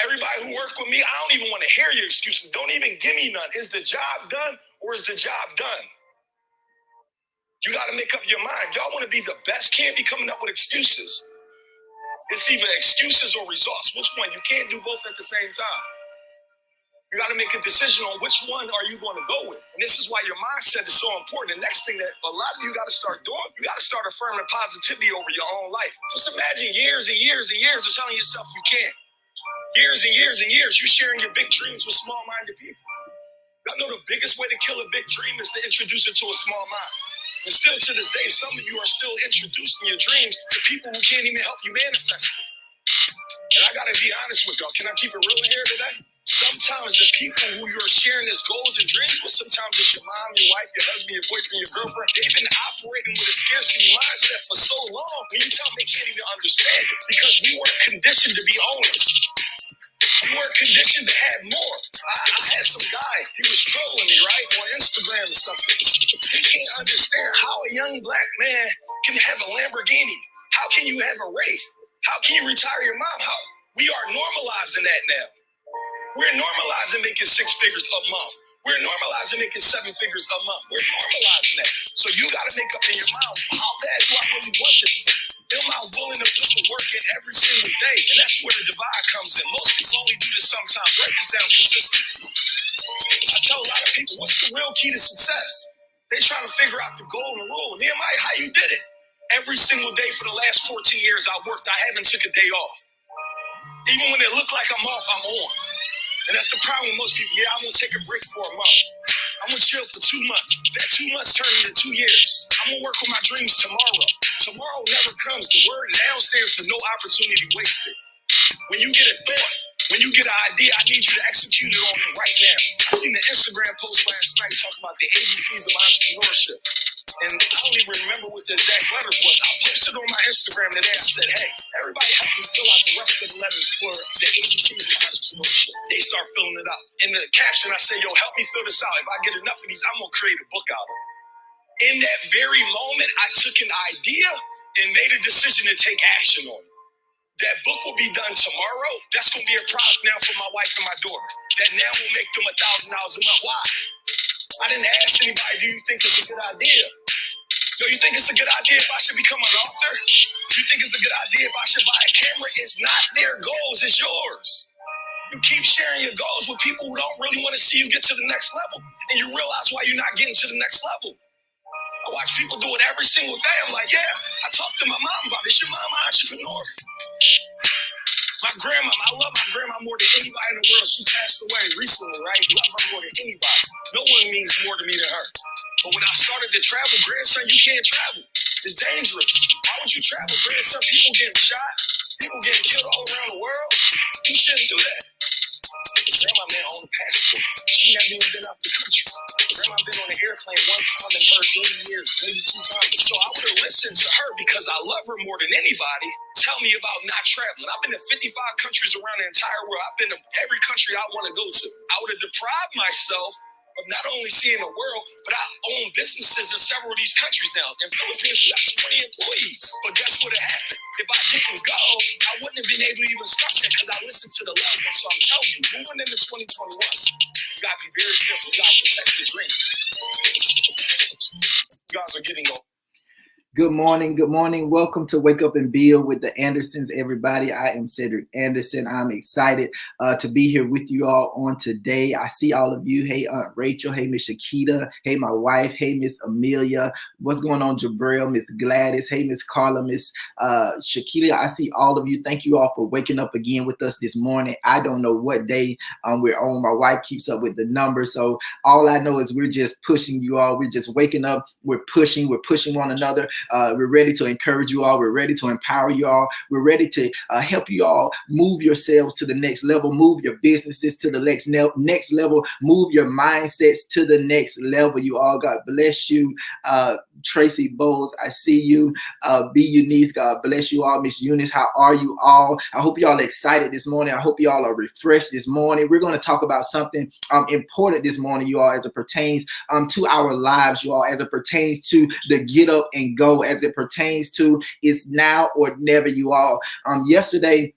Everybody who worked with me, I don't even want to hear your excuses. Don't even give me none. Is the job done or is the job done? You got to make up your mind. Y'all want to be the best, can't be coming up with excuses. It's either excuses or results. Which one? You can't do both at the same time. You got to make a decision on which one are you going to go with. And this is why your mindset is so important. The next thing that a lot of you got to start doing, you got to start affirming positivity over your own life. Just imagine years and years and years of telling yourself you can't. Years and years and years, you sharing your big dreams with small-minded people. I know the biggest way to kill a big dream is to introduce it to a small mind. And still to this day, some of you are still introducing your dreams to people who can't even help you manifest it. And I gotta be honest with y'all. Can I keep it real here today? Sometimes the people who you're sharing these goals and dreams with, sometimes it's your mom, your wife, your husband, your boyfriend, your girlfriend. They've been operating with a scarcity mindset for so long, when you tell them they can't even understand it, because we weren't conditioned to be owners. We weren't conditioned to have more. I had some guy, he was trolling me, right, on Instagram or something. He can't understand how a young black man can have a Lamborghini. How can you have a Wraith? How can you retire your mom? How? We are normalizing that now. We're normalizing making 6 figures a month. We're normalizing making 7 figures a month. We're normalizing that. So you got to make up in your mind, how bad do I really want this? Am I willing to put the work in every single day? And that's where the divide comes in. Most people only do this sometimes. Break this down consistency. I tell a lot of people, what's the real key to success? They trying to figure out the golden rule. Nehemiah, how you did it? Every single day for the last 14 years I worked, I haven't took a day off. Even when it looked like I'm off, I'm on. And that's the problem with most people. Yeah, I'm going to take a break for a month. I'm going to chill for 2 months. That 2 months turned into 2 years. I'm going to work on my dreams tomorrow. Tomorrow never comes. The word now stands for no opportunity wasted. When you get a thought, when you get an idea, I need you to execute it on it right now. I seen an Instagram post last night talking about the ABCs of entrepreneurship. And I don't even remember what the exact letters was. I posted on my Instagram today. I said, hey, everybody help me fill out the rest of the letters for the ABCs of entrepreneurship. They start filling it out. In the caption, I say, yo, help me fill this out. If I get enough of these, I'm going to create a book out of it. In that very moment, I took an idea and made a decision to take action on it. That book will be done tomorrow. That's going to be a product now for my wife and my daughter. That now will make them $1,000 a month. Why? I didn't ask anybody, do you think it's a good idea? Yo, you think it's a good idea if I should become an author? You think it's a good idea if I should buy a camera? It's not their goals, it's yours. You keep sharing your goals with people who don't really want to see you get to the next level. And you realize why you're not getting to the next level. I watch people do it every single day. I'm like, yeah, I talked to my mom about it. Is your mom an entrepreneur? My grandma, I love my grandma more than anybody in the world. She passed away recently, right? Love her more than anybody. No one means more to me than her. But when I started to travel, grandson, you can't travel. It's dangerous. Why would you travel, grandson? People getting shot. People getting killed all around the world. You shouldn't do that. Grandma man owned a passport. She never even been out the country. Grandma been on an airplane one time in her 80 years, maybe 2 times. So I would have listened to her because I love her more than anybody. Tell me about not traveling. I've been to 55 countries around the entire world. I've been to every country I want to go to. I would have deprived myself of not only seeing the world, but I own businesses in several of these countries now. In Philippines, we got 20 employees. But guess what happened? If I didn't go, I wouldn't have been able to even start that because I listened to the loved ones. So I'm telling you, moving into 2021, you got to be very careful. You got to protect your dreams. You guys are getting old. Good morning. Good morning. Welcome to Wake Up and Build with the Andersons, everybody. I am Cedric Anderson. I'm excited to be here with you all on today. I see all of you. Hey, Aunt Rachel. Hey, Miss Shakita. Hey, my wife. Hey, Miss Amelia. What's going on, Jabril? Miss Gladys. Hey, Miss Carla. Miss Shakita. I see all of you. Thank you all for waking up again with us this morning. I don't know what day we're on. My wife keeps up with the numbers. So all I know is we're just pushing you all. We're just waking up. We're pushing one another. We're ready to encourage you all. We're ready to empower you all. We're ready to help you all move yourselves to the next level, move your businesses to the next level, move your mindsets to the next level. You all, God bless you. Tracy Bowles, I see you. B. Eunice, God bless you all. Miss Eunice, how are you all? I hope you all are excited this morning. I hope you all are refreshed this morning. We're going to talk about something important this morning, you all, as it pertains to our lives, you all, as it pertains to the get up and go, as it pertains to it's now or never, you all. Yesterday,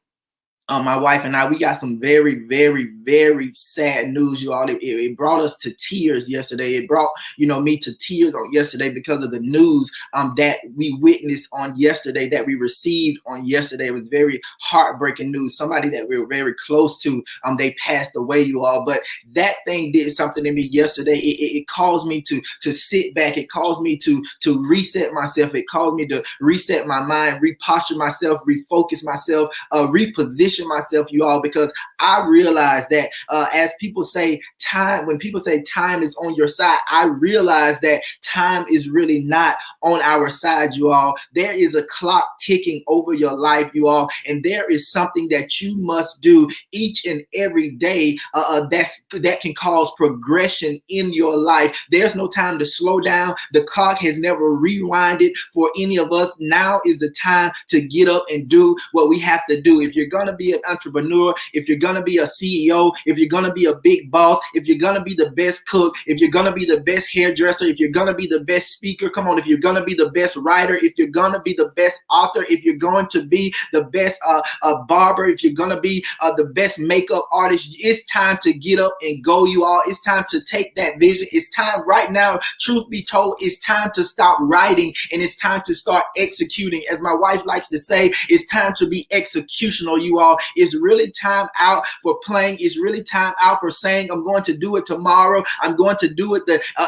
my wife and I, we got some very, very, very sad news, you all. It brought us to tears yesterday. It brought, me to tears on yesterday because of the news that we witnessed on yesterday, that we received on yesterday. It was very heartbreaking news. Somebody that we were very close to, they passed away, you all. But that thing did something to me yesterday. It caused me to sit back. It caused me to reset myself. It caused me to reset my mind, reposture myself, refocus myself, reposition myself, you all, because I realize that as people say time, when people say time is on your side, I realize that time is really not on our side, you all. There is a clock ticking over your life, you all, and there is something that you must do each and every day that can cause progression in your life. There's no time to slow down. The clock has never rewinded for any of us. Now is the time to get up and do what we have to do. If you're going to be an entrepreneur, if you're going to be a CEO, if you're going to be a big boss, if you're going to be the best cook, if you're going to be the best hairdresser, if you're going to be the best speaker, come on, if you're going to be the best writer, if you're going to be the best author, if you're going to be the best barber, if you're going to be the best makeup artist, it's time to get up and go, you all. It's time to take that vision. It's time right now, truth be told, it's time to stop writing and it's time to start executing. As my wife likes to say, it's time to be executional, you all. It's really time out for playing. It's really time out for saying, I'm going to do it tomorrow. I'm going to do it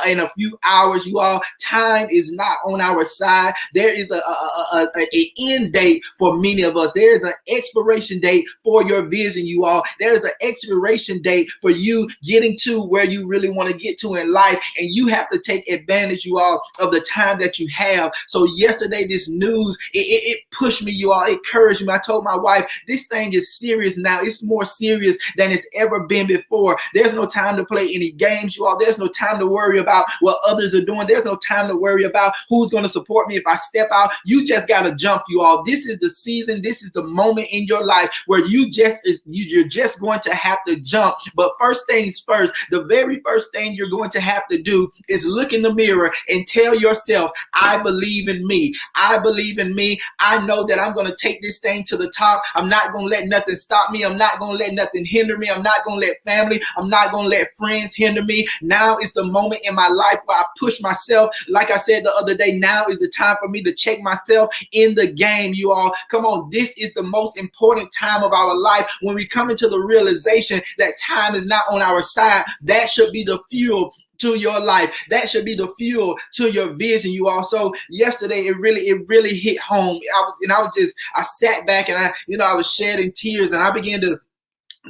in a few hours, you all. Time is not on our side. There is an end date for many of us. There is an expiration date for your vision, you all. There is an expiration date for you getting to where you really want to get to in life. And you have to take advantage, you all, of the time that you have. So yesterday, this news, it pushed me, you all. It encouraged me. I told my wife, this thing is serious now. It's more serious than it's ever been before. There's no time to play any games, you all. There's no time to worry about what others are doing. There's no time to worry about who's going to support me if I step out. You just got to jump, you all. This is the season. This is the moment in your life where you're just going to have to jump. But first things first, the very first thing you're going to have to do is look in the mirror and tell yourself, I believe in me. I believe in me. I know that I'm going to take this thing to the top. I'm not going to let nothing stop me. I'm not going to let nothing hinder me. I'm not going to let family, I'm not going to let friends hinder me. Now is the moment in my life where I push myself. Like I said the other day, now is the time for me to check myself in the game, you all. Come on, this is the most important time of our life. When we come into the realization that time is not on our side, that should be the fuel to your life. That should be the fuel to your vision, you all. So yesterday, it really hit home. I sat back and I was shedding tears, and I began to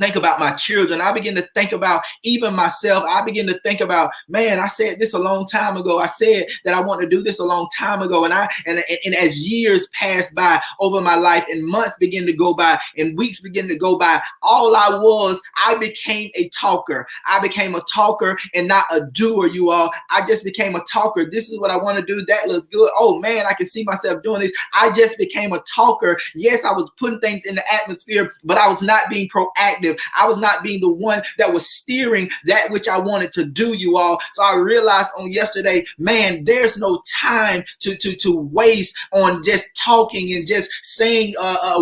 think about my children. I begin to think about even myself. I begin to think about, man, I said this a long time ago. I said that I want to do this a long time ago. And as years pass by over my life and months begin to go by and weeks begin to go by, I became a talker. I became a talker and not a doer, you all. I just became a talker. This is what I want to do. That looks good. Oh man, I can see myself doing this. I just became a talker. Yes, I was putting things in the atmosphere, but I was not being proactive. I was not being the one that was steering that which I wanted to do, you all. So I realized on yesterday, man, there's no time to waste on just talking and just saying,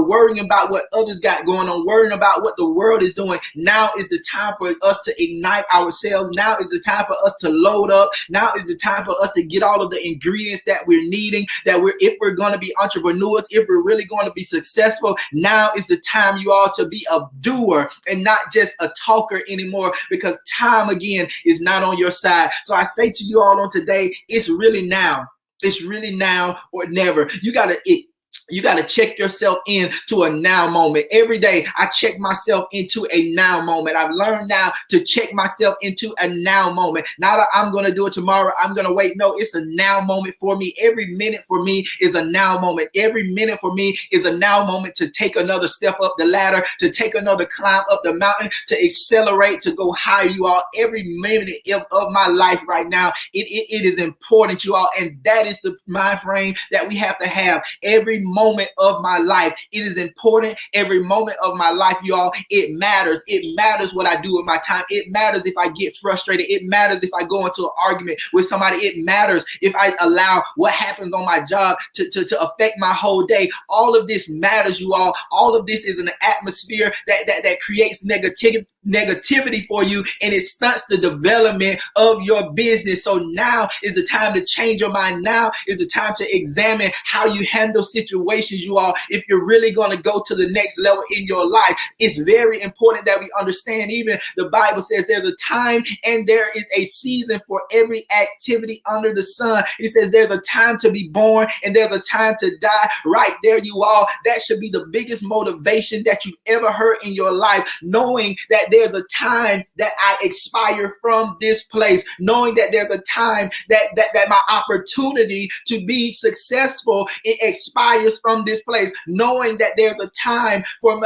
worrying about what others got going on, worrying about what the world is doing. Now is the time for us to ignite ourselves. Now is the time for us to load up. Now is the time for us to get all of the ingredients that we're needing, if we're going to be entrepreneurs, if we're really going to be successful. Now is the time, you all, to be a doer and not just a talker anymore, because time again is not on your side. So I say to you all on today, it's really now. It's really now or never. You got to You got to check yourself into a now moment. Every day, I check myself into a now moment. I've learned now to check myself into a now moment. Not that I'm going to do it tomorrow, I'm going to wait. No, it's a now moment for me. Every minute for me is a now moment. Every minute for me is a now moment to take another step up the ladder, to take another climb up the mountain, to accelerate, to go higher, you all. Every minute of my life right now, it is important, you all. And that is the mind frame that we have to have. Every moment of my life, it is important. Every moment of my life, y'all, it matters. It matters what I do with my time. It matters if I get frustrated. It matters if I go into an argument with somebody. It matters if I allow what happens on my job to affect my whole day. All of this matters, you all. All of this is an atmosphere that creates negativity for you, and it stunts the development of your business. So now is the time to change your mind. Now is the time to examine how you handle situations, you all. If you're really going to go to the next level in your life, it's very important that we understand. Even the Bible says there's a time and there is a season for every activity under the sun. It says there's a time to be born and there's a time to die. Right there, you all. That should be the biggest motivation that you've ever heard in your life, knowing that there's a time that I expire from this place, knowing that there's a time that my opportunity to be successful, it expires from this place, knowing that there's a time for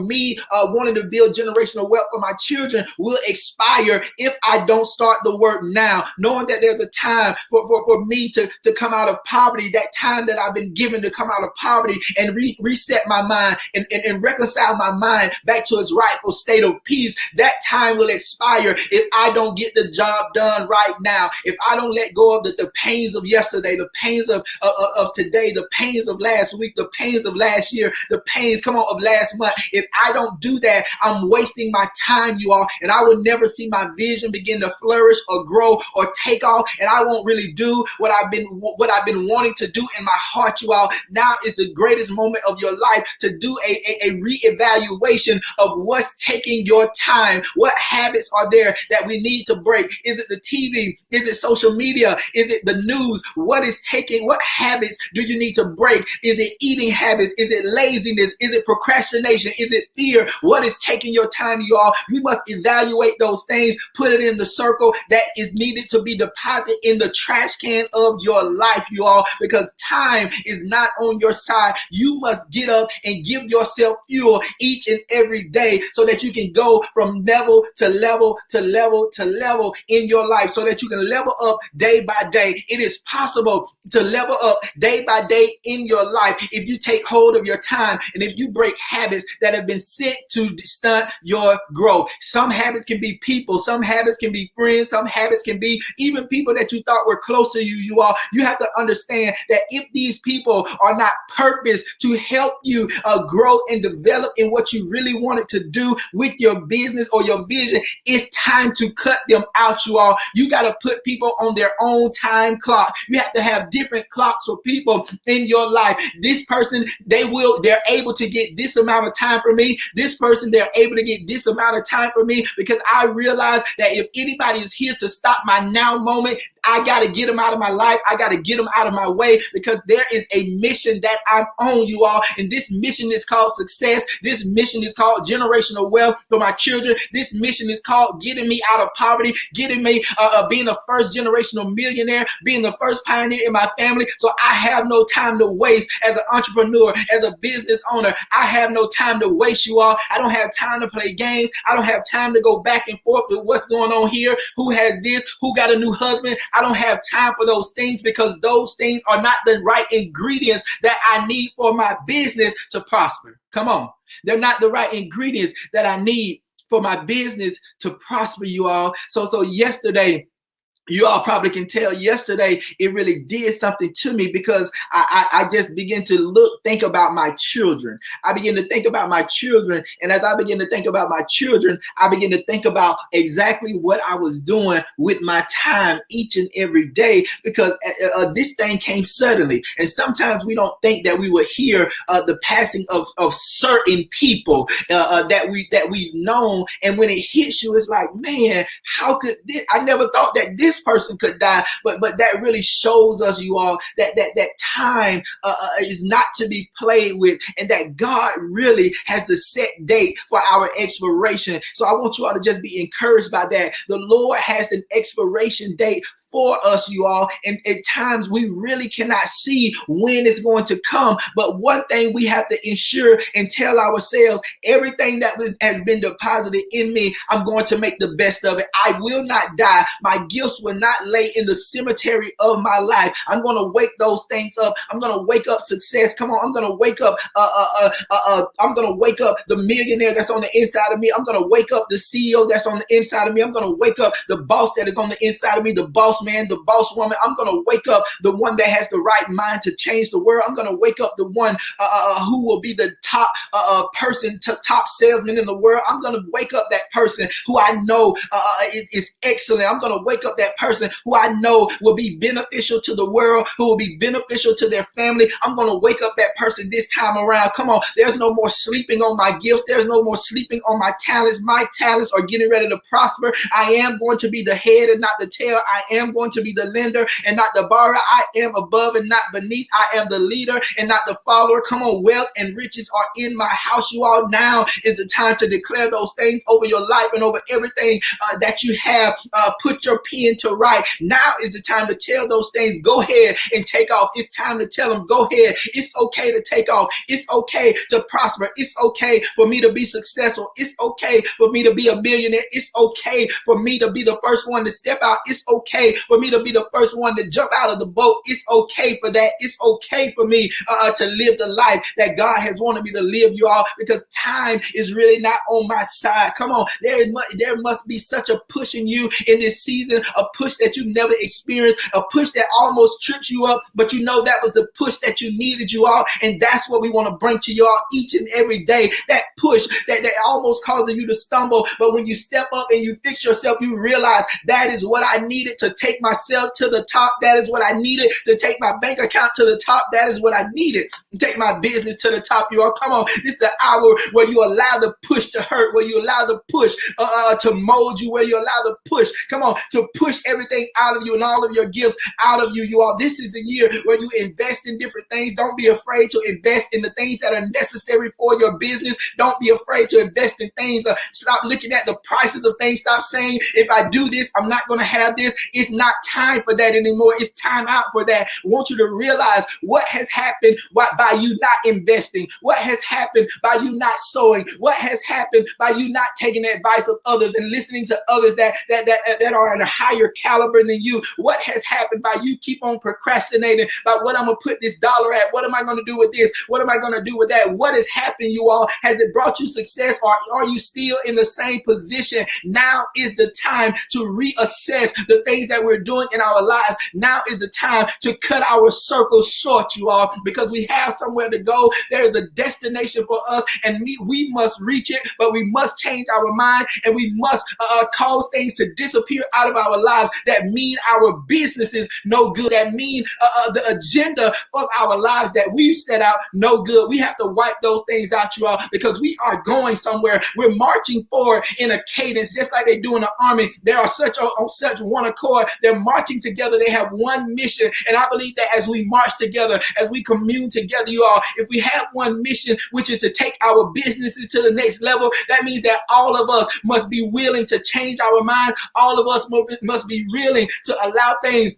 me wanting to build generational wealth for my children will expire if I don't start the work now, knowing that there's a time for me to come out of poverty, that time that I've been given to come out of poverty and reset my mind and reconcile my mind back to its rightful state of peace. That time will expire if I don't get the job done right now, if I don't let go of the pains of yesterday, the pains of today, the pains of last week, the pains of last year, the pains, of last month. If I don't do that, I'm wasting my time, you all, and I will never see my vision begin to flourish or grow or take off, and I won't really do what I've been wanting to do in my heart, you all. Now is the greatest moment of your life to do a reevaluation of what's taking your time. What habits are there that we need to break? Is it the TV? Is it social media? Is it the news? What habits do you need to break? Is it eating habits? Is it laziness? Is it procrastination? Is it fear? What is taking your time, you all? We must evaluate those things, put it in the circle that is needed to be deposited in the trash can of your life, you all, because time is not on your side. You must get up and give yourself fuel each and every day so that you can go from level to level to level to level in your life, so that you can level up day by day. It is possible to level up day by day in your life if you take hold of your time and if you break habits that have been sent to stunt your growth. Some habits can be people, some habits can be friends, some habits can be even people that you thought were close to you. You have to understand that if these people are not purposed to help you grow and develop in what you really wanted to do with your business or your vision, it's time to cut them out, you all. You got to put people on their own time clock. You have to have different clocks for people in your life. This person, they're able to get this amount of time from me. This person, they're able to get this amount of time from me, because I realize that if anybody is here to stop my now moment, I got to get them out of my life. I got to get them out of my way, because there is a mission that I'm on, you all. And this mission is called success. This mission is called generational wealth for my children. This mission is called getting me out of poverty, getting me being a first generational millionaire, being the first pioneer in my family. So I have no time to waste as an entrepreneur, as a business owner. I have no time to waste, you all. I don't have time to play games. I don't have time to go back and forth with what's going on here. Who has this? Who got a new husband? I don't have time for those things, because those things are not the right ingredients that I need for my business to prosper. Come on. They're not the right ingredients that I need for my business to prosper, you all. So yesterday, you all probably can tell, yesterday it really did something to me, because I just began to think about my children. I began to think about my children. And as I began to think about my children, I began to think about exactly what I was doing with my time each and every day, because this thing came suddenly. And sometimes we don't think that we will hear the passing of certain people that we've known. And when it hits you, it's like, man, how could this? I never thought that this this person could die. But that really shows us, you all, that time is not to be played with, and that God really has the set date for our expiration. So I want you all to just be encouraged by that. The Lord has an expiration date for us, you all, and at times we really cannot see when it's going to come. But one thing we have to ensure and tell ourselves, everything that has been deposited in me, I'm going to make the best of it. I will not die. My gifts will not lay in the cemetery of my life. I'm going to wake those things up. I'm going to wake up success. Come on, I'm going to wake up I'm going to wake up the millionaire that's on the inside of me. I'm going to wake up the CEO that's on the inside of me. I'm going to wake up the boss that is on the inside of me, the boss man, the boss woman. I'm going to wake up the one that has the right mind to change the world. I'm going to wake up the one who will be the top person, top salesman in the world. I'm going to wake up that person who I know is excellent. I'm going to wake up that person who I know will be beneficial to the world, who will be beneficial to their family. I'm going to wake up that person this time around. Come on, there's no more sleeping on my gifts. There's no more sleeping on my talents. My talents are getting ready to prosper. I am going to be the head and not the tail. I am going to be the lender and not the borrower. I am above and not beneath. I am the leader and not the follower. Come on, wealth and riches are in my house. You all, now is the time to declare those things over your life and over everything that you have. Put your pen to write. Now is the time to tell those things, go ahead and take off. It's time to tell them, go ahead. It's okay to take off. It's okay to prosper. It's okay for me to be successful. It's okay for me to be a millionaire. It's okay for me to be the first one to step out. It's okay for me to be the first one to jump out of the boat. It's okay for that. It's okay for me to live the life that God has wanted me to live, you all, because time is really not on my side. Come on, there must be such a push in you in this season, a push that you never experienced, a push that almost trips you up, but you know that was the push that you needed, you all, and that's what we want to bring to you all each and every day. That push that almost causes you to stumble, but when you step up and you fix yourself, you realize that is what I needed to take myself to the top. That is what I needed to take my bank account to the top. That is what I needed to take my business to the top. You all, come on, this is the hour where you allow the push to hurt, where you allow the push to mold you, where you allow the push, come on, to push everything out of you and all of your gifts out of you. You all, this is the year where you invest in different things. Don't be afraid to invest in the things that are necessary for your business. Don't be afraid to invest in things. Stop looking at the prices of things. Stop saying, if I do this, I'm not going to have this. It's not time for that anymore. It's time out for that. I want you to realize what has happened by you not investing, what has happened by you not sowing, what has happened by you not taking the advice of others and listening to others that are at a higher caliber than you. What has happened by you keep on procrastinating about what I'm going to put this dollar at? What am I going to do with this? What am I going to do with that? What has happened, you all? Has it brought you success, or are you still in the same position? Now is the time to reassess the things that we're doing in our lives. Now is the time to cut our circle short, you all, because we have somewhere to go. There is a destination for us, and we must reach it, but we must change our mind, and we must cause things to disappear out of our lives that mean our businesses no good, that mean the agenda of our lives that we've set out no good. We have to wipe those things out, you all, because we are going somewhere. We're marching forward in a cadence, just like they do in the army. They are on such one accord. They're marching together. They have one mission. And I believe that as we march together, as we commune together, you all, if we have one mission, which is to take our businesses to the next level, that means that all of us must be willing to change our mind. All of us must be willing to allow things,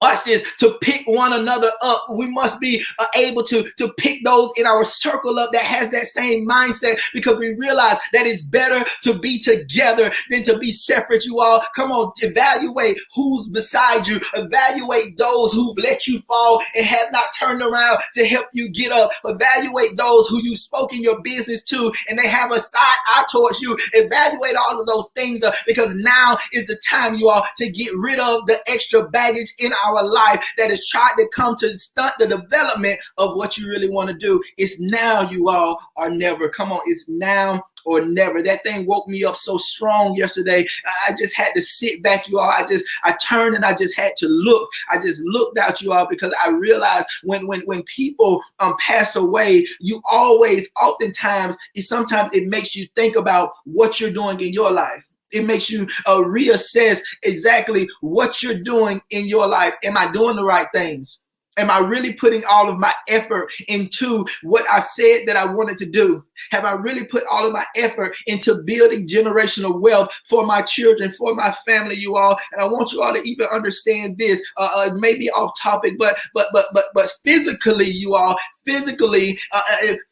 watch this, to pick one another up. We must be able to pick those in our circle up that has that same mindset, because we realize that it's better to be together than to be separate, you all. Come on, evaluate who's beside you. Evaluate those who let you fall and have not turned around to help you get up. Evaluate those who you spoke in your business to and they have a side eye towards you. Evaluate all of those things because now is the time, you all, to get rid of the extra baggage in our life that has tried to come to stunt the development of what you really want to do. It's now, you all, or never. Come on, it's now or never. That thing woke me up so strong yesterday. I just had to sit back, you all. I turned and I just had to look. I just looked out, you all, because I realized when people pass away, you always, oftentimes, sometimes it makes you think about what you're doing in your life. It makes you reassess exactly what you're doing in your life. Am I doing the right things? Am I really putting all of my effort into what I said that I wanted to do? Have I really put all of my effort into building generational wealth for my children, for my family, you all? And I want you all to even understand this. Maybe off topic, but physically, you all, physically,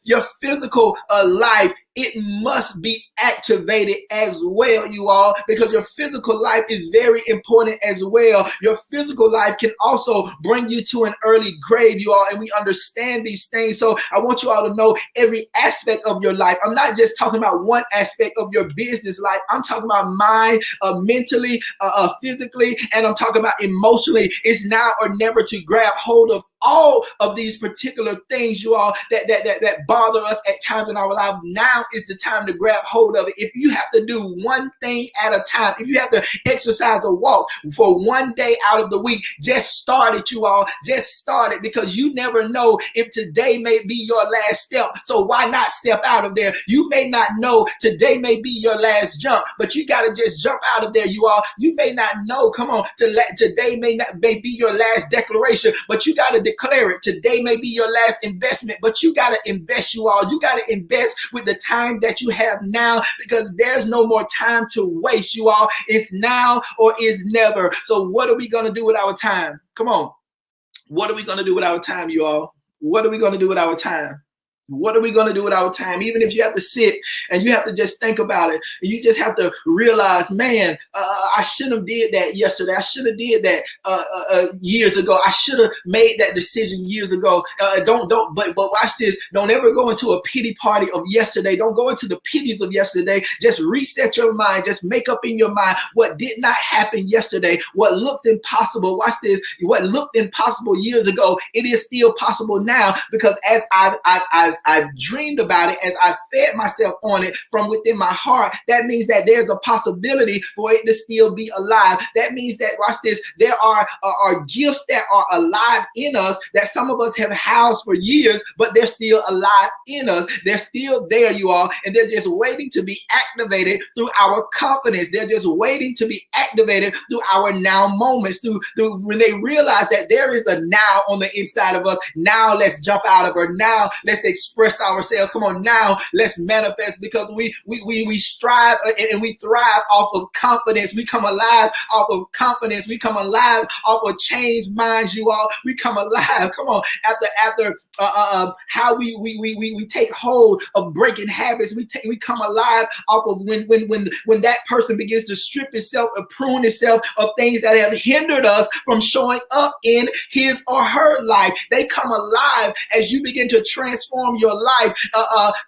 your physical life, it must be activated as well, you all, because your physical life is very important as well. Your physical life can also bring you to an early grave, you all, and we understand these things. So I want you all to know every aspect of your life. I'm not just talking about one aspect of your business life. I'm talking about mind, mentally, physically, and I'm talking about emotionally. It's now or never to grab hold of all of these particular things, you all, that bother us at times in our life. Now is the time to grab hold of it. If you have to do one thing at a time, if you have to exercise or walk for one day out of the week, just start it, you all. Just start it, because you never know if today may be your last step. So why not step out of there? You may not know today may be your last jump, but you got to just jump out of there, you all. You may not know, come on, today may be your last declaration, but you got to declare it. Today may be your last investment, but you got to invest, you all. You got to invest with the time that you have now, because there's no more time to waste, you all. It's now or it's never. So what are we going to do with our time? Come on. What are we going to do with our time, you all? What are we going to do with our time? What are we going to do with our time? Even if you have to sit and you have to just think about it, and you just have to realize, man, I shouldn't have did that yesterday. I should have did that years ago. I should have made that decision years ago. But watch this. Don't ever go into a pity party of yesterday. Don't go into the pities of yesterday. Just reset your mind. Just make up in your mind what did not happen yesterday. What looks impossible. Watch this. What looked impossible years ago, it is still possible now, because as I've dreamed about it, as I fed myself on it from within my heart, that means that there's a possibility for it to still be alive. That means that, watch this, there are gifts that are alive in us that some of us have housed for years, but they're still alive in us. They're still there, you all, and they're just waiting to be activated through our confidence. They're just waiting to be activated through our now moments, through when they realize that there is a now on the inside of us. Now let's jump out of her. Now let's express ourselves. Come on, now let's manifest, because we strive and we thrive off of confidence. We come alive off of confidence. We come alive off of changed minds, you all. We come alive. Come on, after how we take hold of breaking habits. We come alive off of when that person begins to strip itself or prune itself of things that have hindered us from showing up in his or her life. They come alive as you begin to transform your life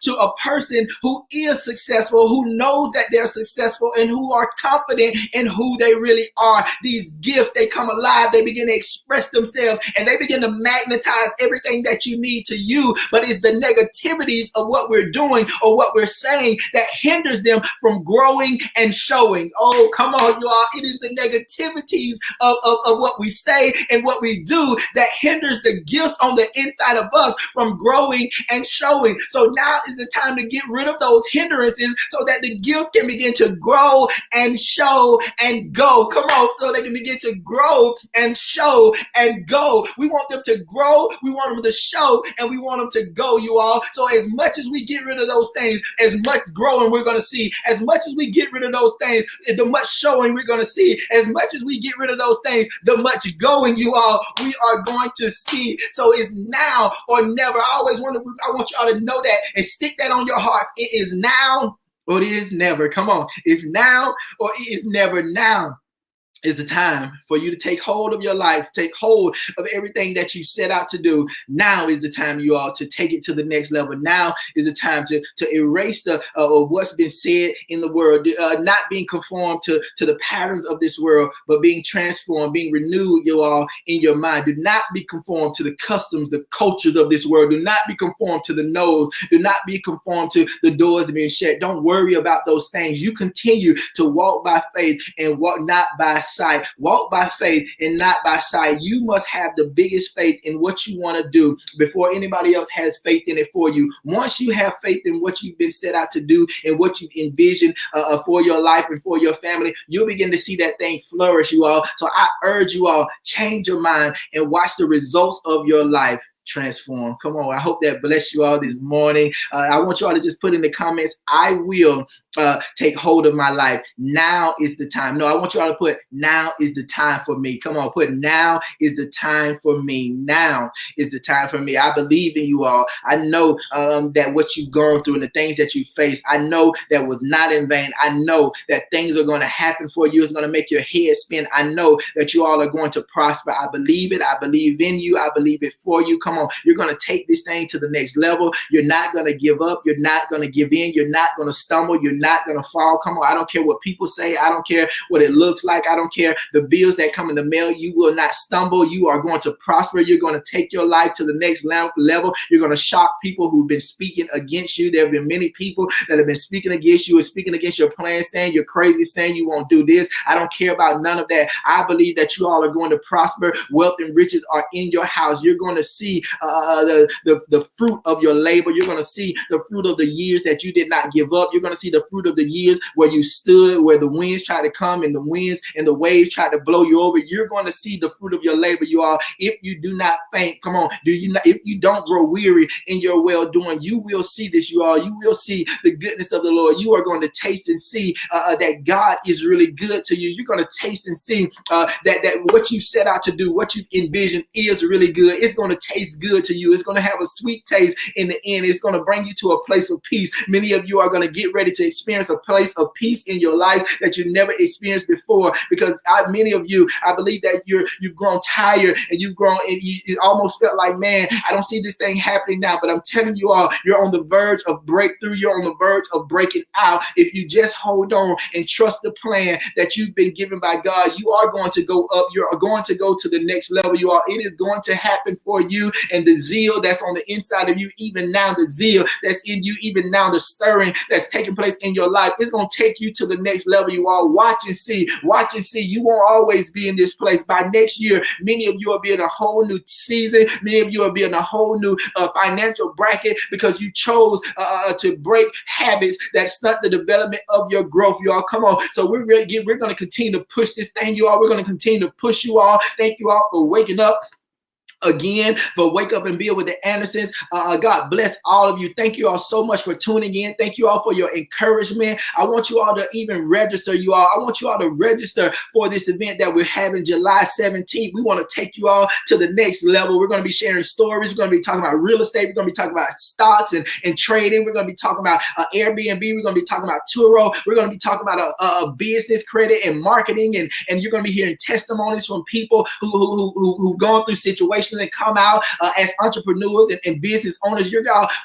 to a person who is successful, who knows that they're successful, and who are confident in who they really are. These gifts, they come alive. They begin to express themselves, and they begin to magnetize everything that you need to you. But it's the negativities of what we're doing or what we're saying that hinders them from growing and showing. Oh, come on, y'all. It is the negativities of what we say and what we do that hinders the gifts on the inside of us from growing and showing. So now is the time to get rid of those hindrances so that the gifts can begin to grow and show and go. Come on, so they can begin to grow and show and go. We want them to grow, we want them to show, and we want them to go, you all. So as much as we get rid of those things, as much growing we're going to see. As much as we get rid of those things, the much showing we're going to see. As much as we get rid of those things, the much going, you all, we are going to see. So it's now or never. I want y'all to know that and stick that on your heart. It is now or it is never. Come on. It's now or it is never. Now is the time for you to take hold of your life, take hold of everything that you set out to do. Now is the time, you all, to take it to the next level. Now is the time to erase the what's been said in the world, not being conformed to the patterns of this world, but being transformed, being renewed, you all, in your mind. Do not be conformed to the customs, the cultures of this world. Do not be conformed to the no's. Do not be conformed to the doors being shut. Don't worry about those things. You continue to walk by faith and walk not by sight. Walk by faith and not by sight. You must have the biggest faith in what you want to do before anybody else has faith in it for you. Once you have faith in what you've been set out to do and what you've envisioned for your life and for your family, you'll begin to see that thing flourish, you all. So I urge you all, change your mind and watch the results of your life transform. Come on. I hope that bless you all this morning. I want you all to just put in the comments, I will take hold of my life. Now is the time. No, I want you all to put, now is the time for me. Come on, put, now is the time for me. Now is the time for me. I believe in you all. I know that what you've gone through and the things that you faced, I know that was not in vain. I know that things are going to happen for you. It's going to make your head spin. I know that you all are going to prosper. I believe it. I believe in you. I believe it for you. Come on. You're going to take this thing to the next level. You're not going to give up. You're not going to give in. You're not going to stumble. You're not going to fall. Come on. I don't care what people say. I don't care what it looks like. I don't care the bills that come in the mail. You will not stumble. You are going to prosper. You're going to take your life to the next level. You're going to shock people who've been speaking against you. There have been many people that have been speaking against you and speaking against your plans, saying you're crazy, saying you won't do this. I don't care about none of that. I believe that you all are going to prosper. Wealth and riches are in your house. You're going to see the fruit of your labor. You're going to see the fruit of the years that you did not give up. You're going to see the fruit of the years where you stood, where the winds tried to come and the winds and the waves tried to blow you over. You're going to see the fruit of your labor, you all. If you do not faint, come on, if you don't grow weary in your well-doing, you will see this, you all. You will see the goodness of the Lord. You are going to taste and see that God is really good to you. You're going to taste and see that what you set out to do, what you envisioned is really good. It's going to taste good to you. It's going to have a sweet taste in the end. It's going to bring you to a place of peace. Many of you are going to get ready to experience a place of peace in your life that you never experienced before, because many of you, I believe that you've grown tired and you've grown and you almost felt like, man, I don't see this thing happening now. But I'm telling you all, you're on the verge of breakthrough. You're on the verge of breaking out. If you just hold on and trust the plan that you've been given by God, you are going to go up. You are going to go to the next level. You are. It is going to happen for you. And the zeal that's on the inside of you, even now, the zeal that's in you, even now, the stirring that's taking place in your life, it's going to take you to the next level. You all watch and see. Watch and see. You won't always be in this place. By next year, many of you will be in a whole new season. Many of you will be in a whole new financial bracket because you chose to break habits that stunt the development of your growth. You all, come on. So we're going to continue to push this thing, you all. We're going to continue to push you all. Thank you all for waking up again, for Wake Up and Build with the Andersons. God bless all of you. Thank you all so much for tuning in. Thank you all for your encouragement. I want you all to even register, you all. I want you all to register for this event that we're having July 17th. We want to take you all to the next level. We're going to be sharing stories. We're going to be talking about real estate. We're going to be talking about stocks and trading. We're going to be talking about Airbnb. We're going to be talking about Turo. We're going to be talking about a business credit and marketing. And you're going to be hearing testimonies from people who've gone through situations and come out as entrepreneurs and business owners.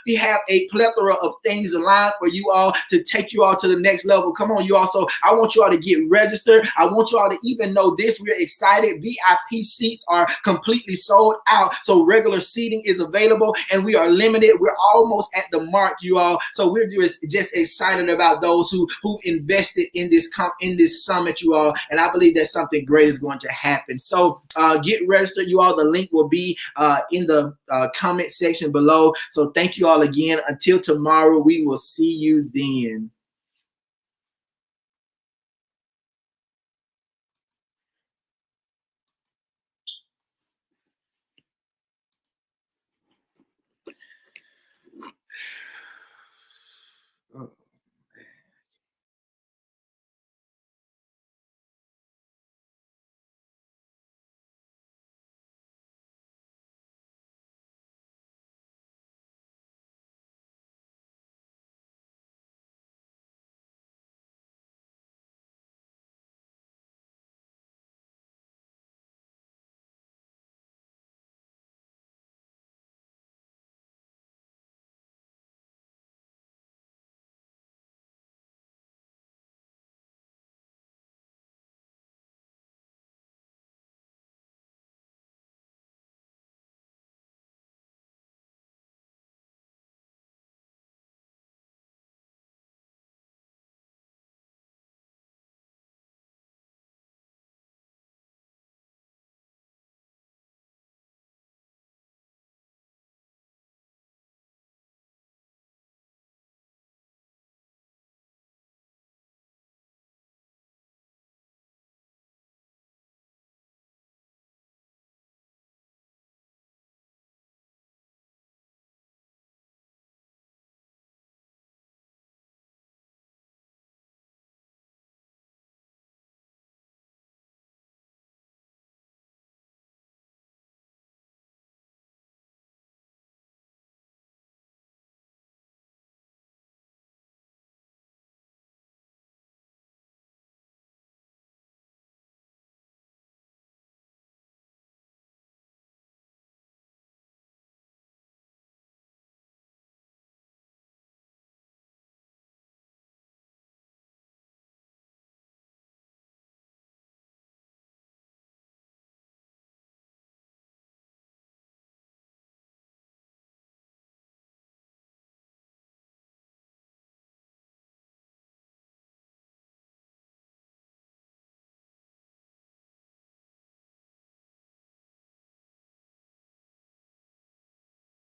We have a plethora of things aligned for you all to take you all to the next level. Come on, you all. So I want you all to get registered. I want you all to even know this. We're excited. VIP seats are completely sold out. So regular seating is available and we are limited. We're almost at the mark, you all. So we're just excited about those who invested in this summit, you all. And I believe that something great is going to happen. So get registered, you all. The link will be in the comment section below. So thank you all again. Until tomorrow, we will see you then.